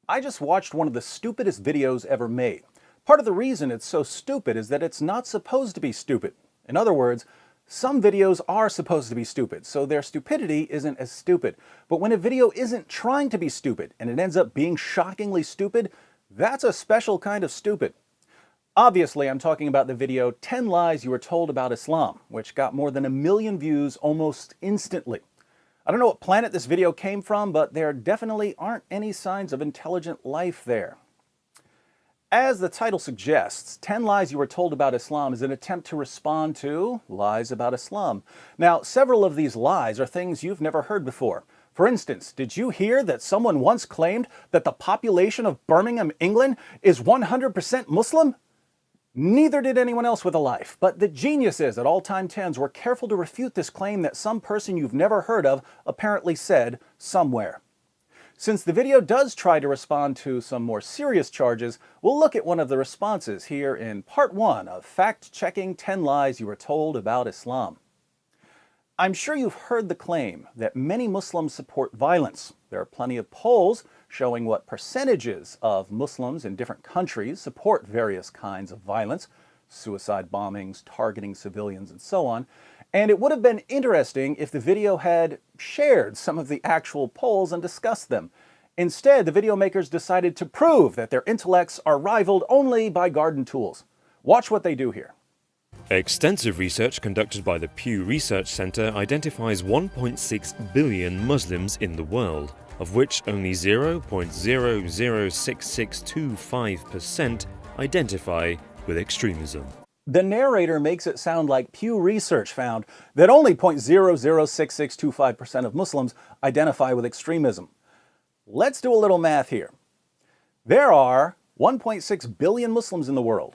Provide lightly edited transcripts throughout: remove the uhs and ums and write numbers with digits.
I just watched one of the stupidest videos ever made. Part of the reason it's so stupid is that it's not supposed to be stupid. In other words, some videos are supposed to be stupid, so their stupidity isn't as stupid. But when a video isn't trying to be stupid and it ends up being shockingly stupid, that's a special kind of stupid. Obviously, I'm talking about the video 10 Lies You Were Told About Islam, which got more than 1 million views almost instantly. I don't know what planet this video came from, but there definitely aren't any signs of intelligent life there. As the title suggests, 10 Lies You Were Told About Islam is an attempt to respond to lies about Islam. Now, several of these lies are things you've never heard before. For instance, did you hear that someone once claimed that the population of Birmingham, England is 100% Muslim? Neither did anyone else with a life, but the geniuses at Alltimes10s were careful to refute this claim that some person you've never heard of apparently said somewhere. Since the video does try to respond to some more serious charges, we'll look at one of the responses here in part 1 of Fact-Checking 10 Lies You Were Told About Islam. I'm sure you've heard the claim that many Muslims support violence. There are plenty of polls showing what percentages of Muslims in different countries support various kinds of violence, suicide bombings, targeting civilians, and so on. And it would have been interesting if the video had shared some of the actual polls and discussed them. Instead, the video makers decided to prove that their intellects are rivaled only by garden tools. Watch what they do here. Extensive research conducted by the Pew Research Center identifies 1.6 billion Muslims in the world, of which only 0.006625% identify with extremism. The narrator makes it sound like Pew Research found that only 0.006625% of Muslims identify with extremism. Let's do a little math here. There are 1.6 billion Muslims in the world.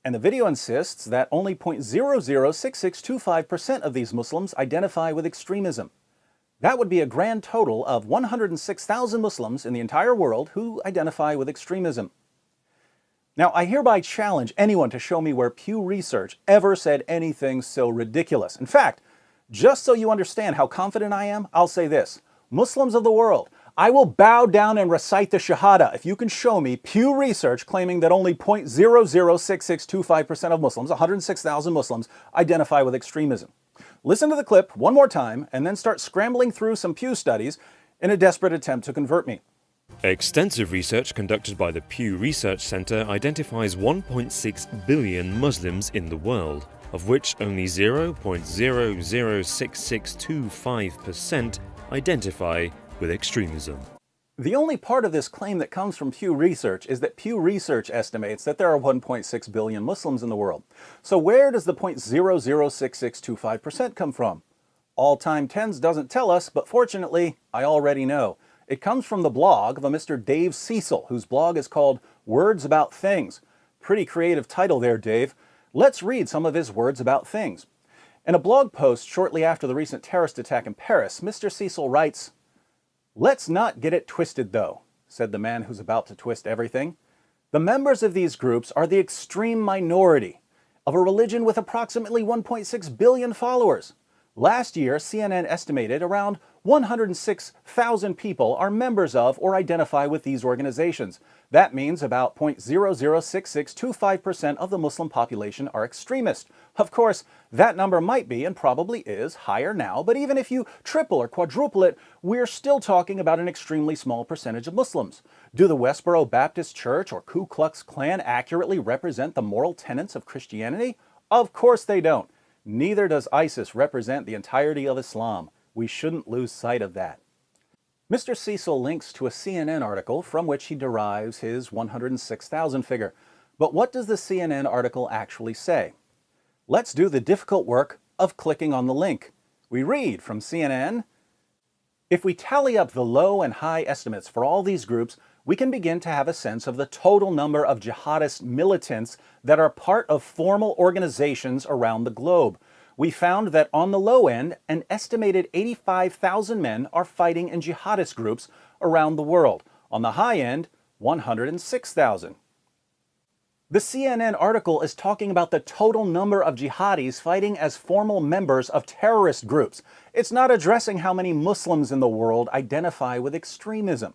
And the video insists that only 0.006625% of these Muslims identify with extremism. That would be a grand total of 106,000 Muslims in the entire world who identify with extremism. Now, I hereby challenge anyone to show me where Pew Research ever said anything so ridiculous. In fact, just so you understand how confident I am, I'll say this. Muslims of the world, I will bow down and recite the Shahada if you can show me Pew Research claiming that only 0.006625% of Muslims, 106,000 Muslims, identify with extremism. Listen to the clip one more time and then start scrambling through some Pew studies in a desperate attempt to convert me. Extensive research conducted by the Pew Research Center identifies 1.6 billion Muslims in the world, of which only 0.006625% identify with extremism. The only part of this claim that comes from Pew Research is that Pew Research estimates that there are 1.6 billion Muslims in the world. So where does the 0.006625% come from? Alltimes10s doesn't tell us, but fortunately, I already know. It comes from the blog of a Mr. Dave Cecil, whose blog is called Words About Things. Pretty creative title there, Dave. Let's read some of his words about things. In a blog post shortly after the recent terrorist attack in Paris, Mr. Cecil writes, "Let's not get it twisted, though," said the man who's about to twist everything. "The members of these groups are the extreme minority of a religion with approximately 1.6 billion followers. Last year, CNN estimated around 106,000 people are members of or identify with these organizations. That means about 0.006625% of the Muslim population are extremist. Of course, that number might be and probably is higher now, but even if you triple or quadruple it, we're still talking about an extremely small percentage of Muslims. Do the Westboro Baptist Church or Ku Klux Klan accurately represent the moral tenets of Christianity? Of course they don't. Neither does ISIS represent the entirety of Islam. We shouldn't lose sight of that." Mr. Cecil links to a CNN article from which he derives his 106,000 figure. But what does the CNN article actually say? Let's do the difficult work of clicking on the link. We read from CNN, "If we tally up the low and high estimates for all these groups, we can begin to have a sense of the total number of jihadist militants that are part of formal organizations around the globe. We found that on the low end, an estimated 85,000 men are fighting in jihadist groups around the world. On the high end, 106,000. The CNN article is talking about the total number of jihadis fighting as formal members of terrorist groups. It's not addressing how many Muslims in the world identify with extremism.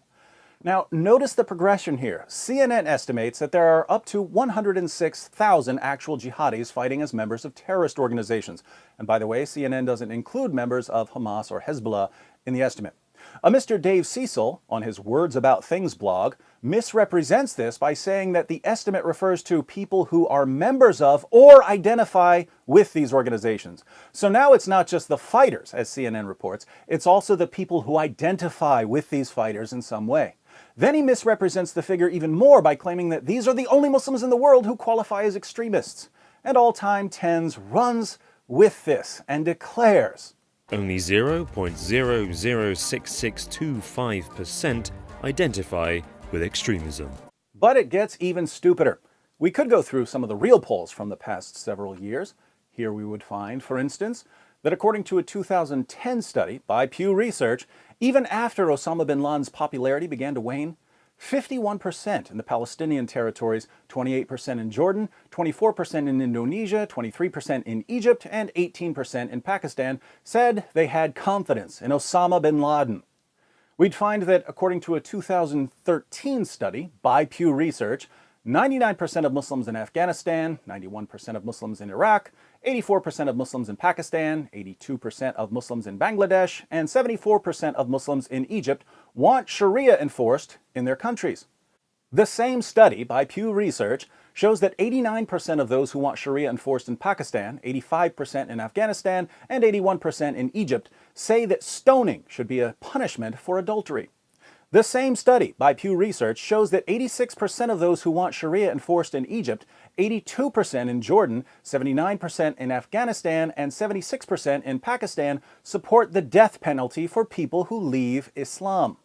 Now, notice the progression here. CNN estimates that there are up to 106,000 actual jihadis fighting as members of terrorist organizations. And by the way, CNN doesn't include members of Hamas or Hezbollah in the estimate. A Mr. Dave Cecil, on his Words About Things blog, misrepresents this by saying that the estimate refers to people who are members of or identify with these organizations. So now it's not just the fighters, as CNN reports, it's also the people who identify with these fighters in some way. Then he misrepresents the figure even more by claiming that these are the only Muslims in the world who qualify as extremists. And Alltime10s runs with this and declares, only 0.006625% identify with extremism. But it gets even stupider. We could go through some of the real polls from the past several years. Here we would find, for instance, that according to a 2010 study by Pew Research, even after Osama bin Laden's popularity began to wane, 51% in the Palestinian territories, 28% in Jordan, 24% in Indonesia, 23% in Egypt, and 18% in Pakistan said they had confidence in Osama bin Laden. We'd find that according to a 2013 study by Pew Research, 99% of Muslims in Afghanistan, 91% of Muslims in Iraq, 84% of Muslims in Pakistan, 82% of Muslims in Bangladesh, and 74% of Muslims in Egypt want Sharia enforced in their countries. The same study by Pew Research shows that 89% of those who want Sharia enforced in Pakistan, 85% in Afghanistan, and 81% in Egypt say that stoning should be a punishment for adultery. The same study by Pew Research shows that 86% of those who want Sharia enforced in Egypt, 82% in Jordan, 79% in Afghanistan, and 76% in Pakistan support the death penalty for people who leave Islam.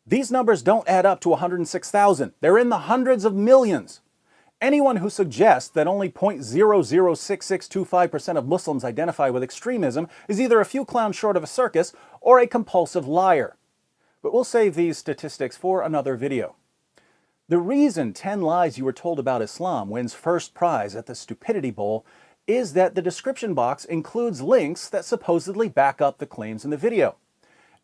These numbers don't add up to 106,000. They're in the hundreds of millions. Anyone who suggests that only 0.006625% of Muslims identify with extremism is either a few clowns short of a circus or a compulsive liar. But we'll save these statistics for another video. The reason 10 lies you were told about Islam wins first prize at the Stupidity Bowl is that the description box includes links that supposedly back up the claims in the video.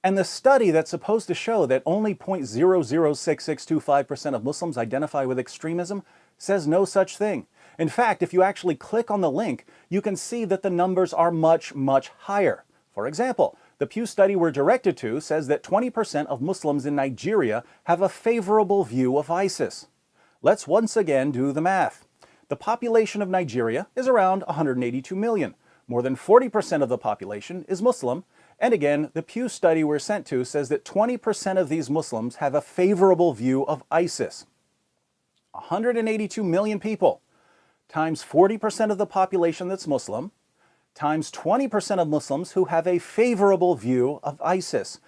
And the study that's supposed to show that only 0.006625% of Muslims identify with extremism says no such thing. In fact, if you actually click on the link, you can see that the numbers are much, much higher. For example, the Pew study we're directed to says that 20% of Muslims in Nigeria have a favorable view of ISIS. Let's once again do the math. The population of Nigeria is around 182 million. More than 40% of the population is Muslim. And again, the Pew study we're sent to says that 20% of these Muslims have a favorable view of ISIS. 182 million people times 40% of the population that's Muslim times 20% of Muslims who have a favorable view of ISIS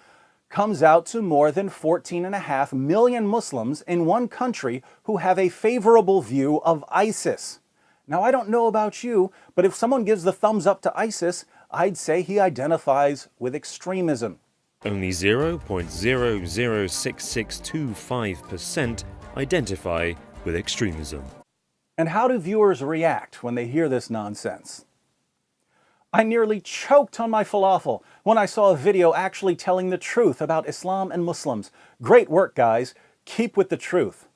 comes out to more than 14.5 million Muslims in one country who have a favorable view of ISIS. Now, I don't know about you, but if someone gives the thumbs up to ISIS, I'd say he identifies with extremism. Only 0.006625% identify with extremism. And how do viewers react when they hear this nonsense? I nearly choked on my falafel when I saw a video actually telling the truth about Islam and Muslims. Great work, guys. Keep with the truth.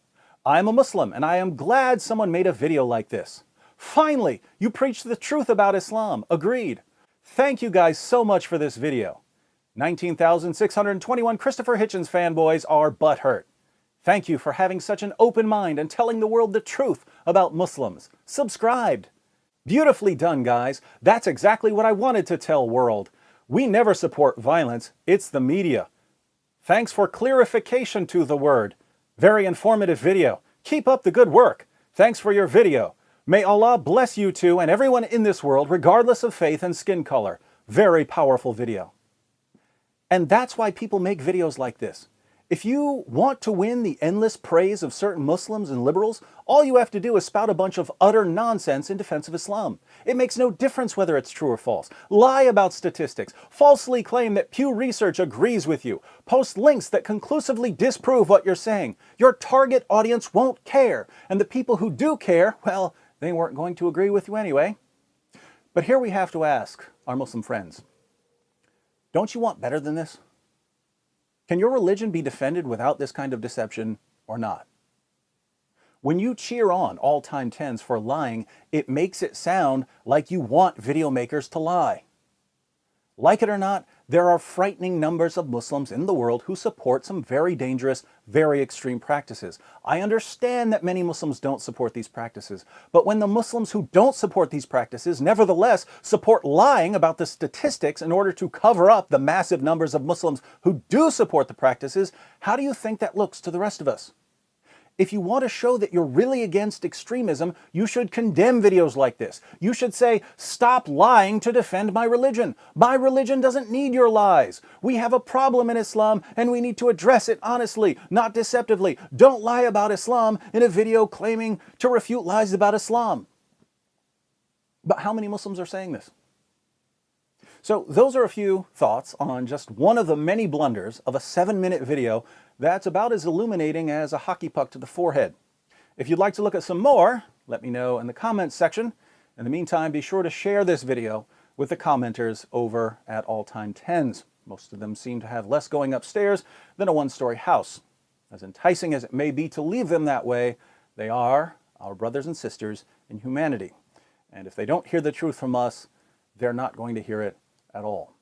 I'm a Muslim, and I am glad someone made a video like this. Finally, you preached the truth about Islam. Agreed. Thank you guys so much for this video. 19,621 Christopher Hitchens fanboys are butthurt. Thank you for having such an open mind and telling the world the truth about Muslims. Subscribed. Beautifully done, guys. That's exactly what I wanted to tell world. We never support violence. It's the media. Thanks for clarification to the word. Very informative video. Keep up the good work. Thanks for your video. May Allah bless you too and everyone in this world, regardless of faith and skin color. Very powerful video. And that's why people make videos like this. If you want to win the endless praise of certain Muslims and liberals, all you have to do is spout a bunch of utter nonsense in defense of Islam. It makes no difference whether it's true or false. Lie about statistics. Falsely claim that Pew Research agrees with you. Post links that conclusively disprove what you're saying. Your target audience won't care. And the people who do care, well, they weren't going to agree with you anyway. But here we have to ask our Muslim friends, don't you want better than this? Can your religion be defended without this kind of deception or not? When you cheer on Alltime10s for lying, it makes it sound like you want video makers to lie. Like it or not, there are frightening numbers of Muslims in the world who support some very dangerous, very extreme practices. I understand that many Muslims don't support these practices, but when the Muslims who don't support these practices nevertheless support lying about the statistics in order to cover up the massive numbers of Muslims who do support the practices, how do you think that looks to the rest of us? If you want to show that you're really against extremism, you should condemn videos like this. You should say, stop lying to defend my religion. My religion doesn't need your lies. We have a problem in Islam and we need to address it honestly, not deceptively. Don't lie about Islam in a video claiming to refute lies about Islam. But how many Muslims are saying this? So those are a few thoughts on just one of the many blunders of a 7-minute video that's about as illuminating as a hockey puck to the forehead. If you'd like to look at some more, let me know in the comments section. In the meantime, be sure to share this video with the commenters over at Alltime10s. Most of them seem to have less going upstairs than a one-story house. As enticing as it may be to leave them that way, they are our brothers and sisters in humanity. And if they don't hear the truth from us, they're not going to hear it at all.